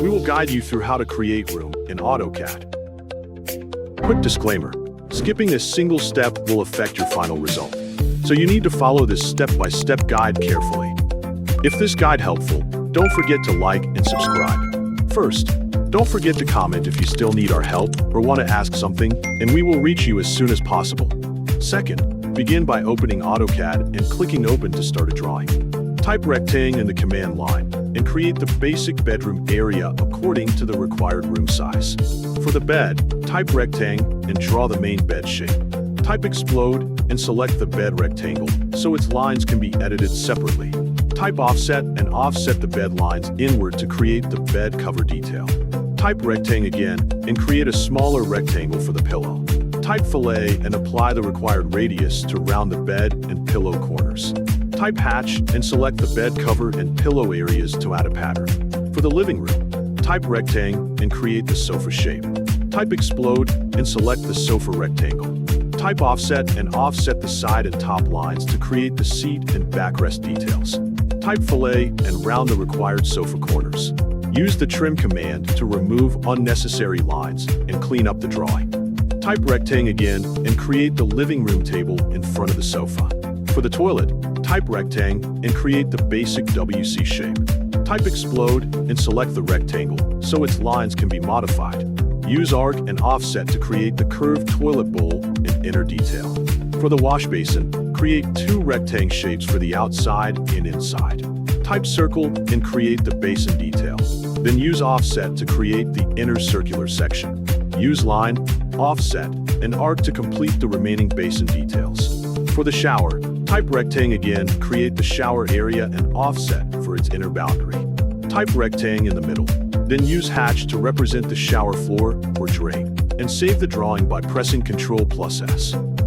We will guide you through how to create room in AutoCAD. Quick disclaimer, skipping a single step will affect your final result, so you need to follow this step-by-step guide carefully. If this guide helpful, don't forget to like and subscribe. First, don't forget to comment if you still need our help or want to ask something, and we will reach you as soon as possible. Second, begin by opening AutoCAD and clicking Open to start a drawing. Type rectangle in the command line and create the basic bedroom area according to the required room size. For the bed, type rectangle and draw the main bed shape. Type explode and select the bed rectangle so its lines can be edited separately. Type offset and offset the bed lines inward to create the bed cover detail. Type rectangle again and create a smaller rectangle for the pillow. Type fillet and apply the required radius to round the bed and pillow corners. Type hatch and select the bed cover and pillow areas to add a pattern. For the living room, type rectangle and create the sofa shape. Type explode and select the sofa rectangle. Type offset and offset the side and top lines to create the seat and backrest details. Type fillet and round the required sofa corners. Use the trim command to remove unnecessary lines and clean up the drawing. Type rectangle again and create the living room table in front of the sofa. For the toilet, type rectangle and create the basic WC shape. Type explode and select the rectangle so its lines can be modified. Use arc and offset to create the curved toilet bowl and inner detail. For the wash basin, create two rectangle shapes for the outside and inside. Type circle and create the basin detail. Then use offset to create the inner circular section. Use line, offset, and arc to complete the remaining basin details. For the shower, type rectangle again, create the shower area and offset for its inner boundary. Type rectangle in the middle. Then use hatch to represent the shower floor or drain, and save the drawing by pressing Ctrl+S.